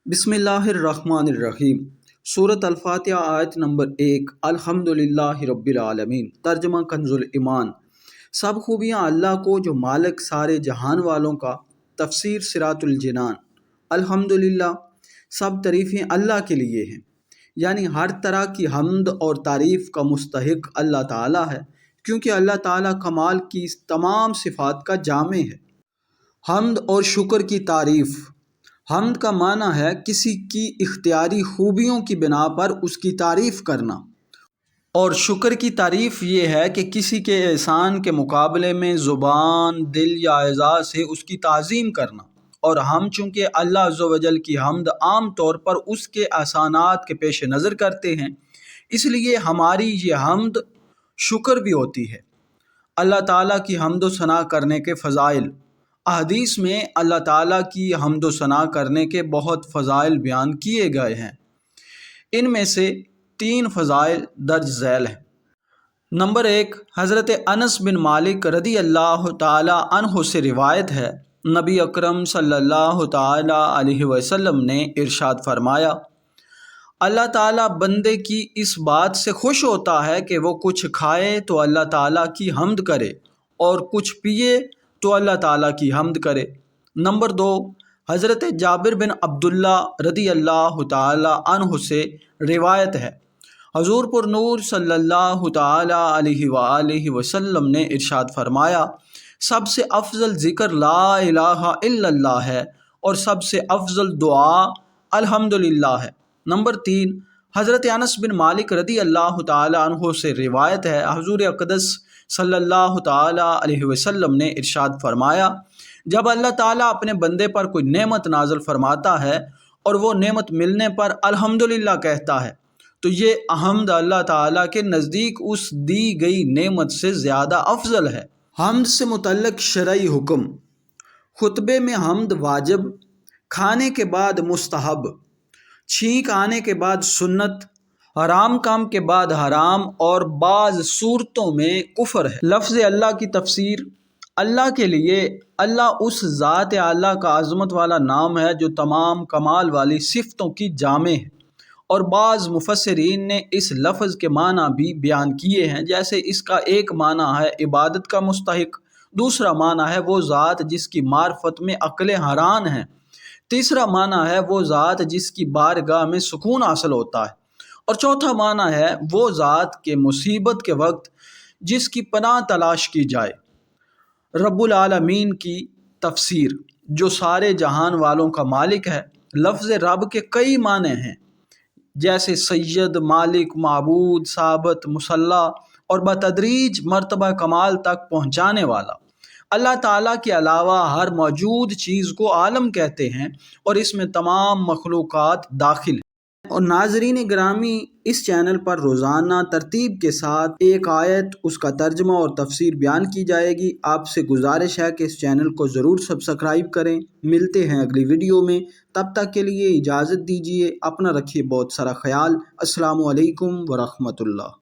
بسم اللہ الرحمن الرحیم۔ سورۃ الفاتحہ آیت نمبر 1۔ الحمدللہ رب العالمین۔ ترجمہ کنز الایمان۔ سب خوبیاں اللہ کو جو مالک سارے جہان والوں کا۔ تفسیر صراط الجنان۔ الحمدللہ، سب تعریفیں اللہ کے لیے ہیں، یعنی ہر طرح کی حمد اور تعریف کا مستحق اللہ تعالیٰ ہے، کیونکہ اللہ تعالیٰ کمال کی تمام صفات کا جامع ہے۔ حمد اور شکر کی تعریف۔ حمد کا معنی ہے کسی کی اختیاری خوبیوں کی بنا پر اس کی تعریف کرنا، اور شکر کی تعریف یہ ہے کہ کسی کے احسان کے مقابلے میں زبان، دل یا اعضاء سے اس کی تعظیم کرنا۔ اور ہم چونکہ اللہ عز و جل کی حمد عام طور پر اس کے احسانات کے پیش نظر کرتے ہیں، اس لیے ہماری یہ حمد شکر بھی ہوتی ہے۔ اللہ تعالیٰ کی حمد و ثنا کرنے کے فضائل۔ احادیث میں اللہ تعالیٰ کی حمد و ثنا کرنے کے بہت فضائل بیان کیے گئے ہیں۔ ان میں سے 3 فضائل درج ذیل ہیں۔ نمبر 1، حضرت انس بن مالک رضی اللہ تعالیٰ عنہ سے روایت ہے، نبی اکرم صلی اللہ تعالیٰ علیہ وسلم نے ارشاد فرمایا، اللہ تعالیٰ بندے کی اس بات سے خوش ہوتا ہے کہ وہ کچھ کھائے تو اللہ تعالیٰ کی حمد کرے، اور کچھ پیے تو اللہ تعالیٰ کی حمد کرے۔ نمبر 2، حضرت جابر بن عبداللہ رضی اللہ تعالیٰ عنہ سے روایت ہے، حضور پر نور صلی اللہ تعالیٰ علیہ وآلہ وسلم نے ارشاد فرمایا، سب سے افضل ذکر لا الہ الا اللہ ہے، اور سب سے افضل دعا الحمدللہ ہے۔ نمبر 3، حضرت انس بن مالک رضی اللہ تعالیٰ عنہ سے روایت ہے، حضور اقدس صلی اللہ تعالیٰ علیہ وسلم نے ارشاد فرمایا، جب اللہ تعالیٰ اپنے بندے پر کوئی نعمت نازل فرماتا ہے اور وہ نعمت ملنے پر الحمدللہ کہتا ہے، تو یہ حمد اللہ تعالیٰ کے نزدیک اس دی گئی نعمت سے زیادہ افضل ہے۔ حمد سے متعلق شرعی حکم۔ خطبے میں حمد واجب، کھانے کے بعد مستحب، چھینک آنے کے بعد سنت، حرام کام کے بعد حرام، اور بعض صورتوں میں کفر ہے۔ لفظ اللہ کی تفسیر۔ اللہ کے لیے اللہ اس ذات اعلیٰ کا عظمت والا نام ہے جو تمام کمال والی صفتوں کی جامع ہے، اور بعض مفسرین نے اس لفظ کے معنی بھی بیان کیے ہیں، جیسے اس کا ایک معنی ہے عبادت کا مستحق، دوسرا معنی ہے وہ ذات جس کی معرفت میں عقلیں حیران ہیں، تیسرا معنی ہے وہ ذات جس کی بارگاہ میں سکون حاصل ہوتا ہے، اور چوتھا معنی ہے وہ ذات کے مصیبت کے وقت جس کی پناہ تلاش کی جائے۔ رب العالمین کی تفسیر۔ جو سارے جہان والوں کا مالک ہے۔ لفظ رب کے کئی معنی ہیں، جیسے سید، مالک، معبود، ثابت، مسلح، اور بتدریج مرتبہ کمال تک پہنچانے والا۔ اللہ تعالیٰ کے علاوہ ہر موجود چیز کو عالم کہتے ہیں، اور اس میں تمام مخلوقات داخل ہیں۔ اور ناظرین گرامی، اس چینل پر روزانہ ترتیب کے ساتھ ایک آیت، اس کا ترجمہ اور تفسیر بیان کی جائے گی۔ آپ سے گزارش ہے کہ اس چینل کو ضرور سبسکرائب کریں۔ ملتے ہیں اگلی ویڈیو میں، تب تک کے لیے اجازت دیجیے۔ اپنا رکھیے بہت سارا خیال۔ السلام علیکم ورحمۃ اللہ۔